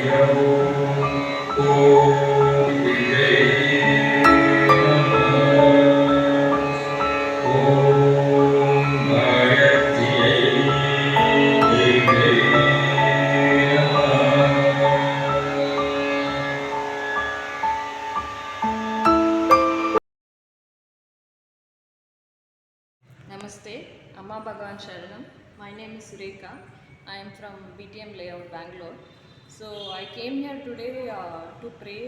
Namaste, Amma Bhagavan Sharanam. My name is Sureka. I am from BTM Layout, Bangalore. So I came here today to pray.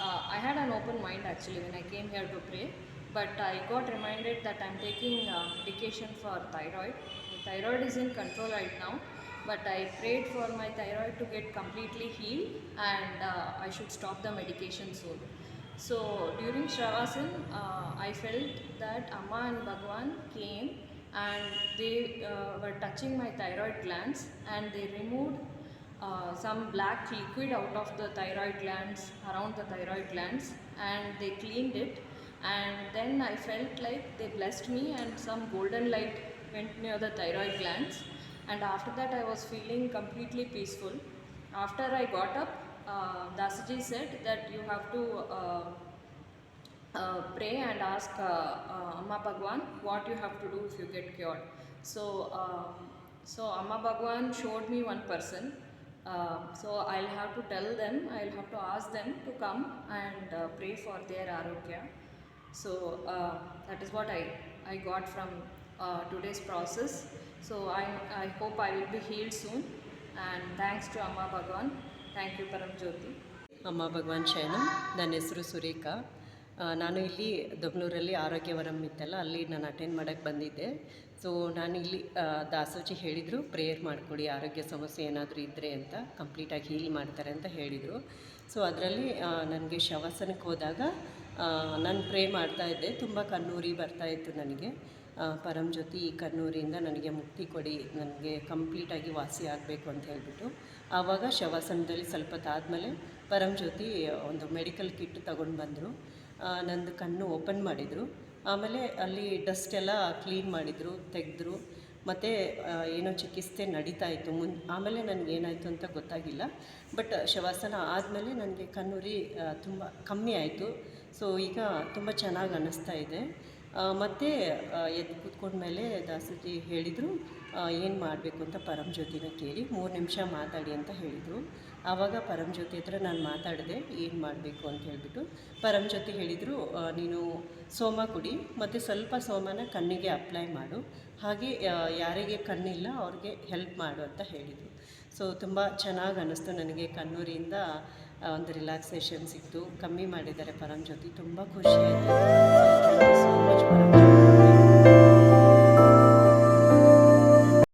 I had an open mind actually when I came here to pray, but I got reminded that I am taking medication for thyroid. My thyroid is in control right now, but I prayed for my thyroid to get completely healed and I should stop the medication soon. So during Shravasan, I felt that Amma and Bhagwan came and they were touching my thyroid glands and they removed some black liquid out of the thyroid glands, around the thyroid glands, and they cleaned it. And then I felt like they blessed me and some golden light went near the thyroid glands. And after that, I was feeling completely peaceful. After I got up, Dasaji said that you have to pray and ask Amma Bhagwan what you have to do if you get cured. So Amma Bhagwan showed me one person. So I'll have to tell them, I'll have to ask them to come and pray for their arogya. So that is what I got from today's process. So I hope I will be healed soon. And thanks to Amma Bhagwan. Thank you, Param Jyoti. ಅಮ್ಮ ಭಗವಾನ್ ಶರಣಂ. ನನ್ನ ಹೆಸರು ಸುರೇಖಾ. ನಾನು ಇಲ್ಲಿ ದೊಬ್ಲೂರಲ್ಲಿ ಆರೋಗ್ಯವರಂ ಇತ್ತಲ್ಲ, ಅಲ್ಲಿ ನಾನು attend ಮಾಡೋಕ್ಕೆ ಬಂದಿದ್ದೆ. ಸೊ ನಾನು ಇಲ್ಲಿ ದಾಸೋಜಿ ಹೇಳಿದರು ಪ್ರೇಯರ್ ಮಾಡಿಕೊಡಿ, ಆರೋಗ್ಯ ಸಮಸ್ಯೆ ಏನಾದರೂ ಇದ್ದರೆ ಅಂತ, ಕಂಪ್ಲೀಟಾಗಿ ಹೀಲ್ ಮಾಡ್ತಾರೆ ಅಂತ ಹೇಳಿದರು. ಸೊ ಅದರಲ್ಲಿ ನನಗೆ ಶವಾಸನಕ್ಕೆ ಹೋದಾಗ ನಾನು ಪ್ರೇ ಮಾಡ್ತಾಯಿದ್ದೆ. ತುಂಬ ಕಣ್ಣೂರಿ ಬರ್ತಾಯಿತ್ತು ನನಗೆ. ಪರಂ ಜ್ಯೋತಿ ಈ ಕಣ್ಣೂರಿಂದ ನನಗೆ ಮುಕ್ತಿ ಕೊಡಿ, ನನಗೆ ಕಂಪ್ಲೀಟಾಗಿ ವಾಸಿ ಆಗಬೇಕು ಅಂತ ಹೇಳಿಬಿಟ್ಟು ಆವಾಗ ಶವಾಸನದಲ್ಲಿ ಸ್ವಲ್ಪ ಹೊತ್ತಾದಮೇಲೆ ಪರಂ ಜ್ಯೋತಿ ಒಂದು ಮೆಡಿಕಲ್ ಕಿಟ್ ತಗೊಂಡು ಬಂದರು. ನಂದು ಕಣ್ಣು ಓಪನ್ ಮಾಡಿದರು. ಆಮೇಲೆ ಅಲ್ಲಿ ಡಸ್ಟ್ ಎಲ್ಲ ಕ್ಲೀನ್ ಮಾಡಿದರು, ತೆಗೆದ್ರು. ಮತ್ತು ಏನೋ ಚಿಕಿತ್ಸೆ ನಡೀತಾ ಇತ್ತು ಆಮೇಲೆ ನನಗೇನಾಯಿತು ಅಂತ ಗೊತ್ತಾಗಿಲ್ಲ. ಬಟ್ ಶವಾಸನ ಆದಮೇಲೆ ನನಗೆ ಕಣ್ಣುರಿ ತುಂಬ ಕಮ್ಮಿ ಆಯಿತು. ಸೊ ಈಗ ತುಂಬ ಚೆನ್ನಾಗಿ ಅನ್ನಿಸ್ತಾ ಇದೆ. ಮತ್ತು ಎದ್ದು ಕೂತ್ಕೊಂಡ್ಮೇಲೆ ದಾಸಜಿ ಹೇಳಿದರು ಏನು ಮಾಡಬೇಕು ಅಂತ ಪರಂ ಜ್ಯೋತಿನ ಕೇಳಿ 3 ನಿಮಿಷ ಮಾತಾಡಿ ಅಂತ ಹೇಳಿದರು. ಆವಾಗ ಪರಂ ಜ್ಯೋತಿ ಹತ್ರ ನಾನು ಮಾತಾಡಿದೆ ಏನು ಮಾಡಬೇಕು ಅಂತ ಹೇಳಿಬಿಟ್ಟು. ಪರಂ ಜ್ಯೋತಿ ಹೇಳಿದರು ನೀನು ಸೋಮ ಕುಡಿ ಮತ್ತು ಸ್ವಲ್ಪ ಸೋಮನ ಕಣ್ಣಿಗೆ ಅಪ್ಲೈ ಮಾಡು, ಹಾಗೆ ಯಾರಿಗೆ ಕಣ್ಣಿಲ್ಲ ಅವ್ರಿಗೆ ಹೆಲ್ಪ್ ಮಾಡು ಅಂತ ಹೇಳಿದರು. ಸೊ ತುಂಬ ಚೆನ್ನಾಗಿ ಅನ್ನಿಸ್ತು ನನಗೆ. ಕಣ್ಣೂರಿಂದ ಒಂದು ರಿಲ್ಯಾಕ್ಸೇಷನ್ ಸಿಕ್ತು. ಕಮ್ಮಿ ಮಾಡಿದ್ದಾರೆ ಪರಂ ಜ್ಯೋತಿ. ತುಂಬ ಖುಷಿ ಆಯಿತು. So thank you so much Param Jyothi.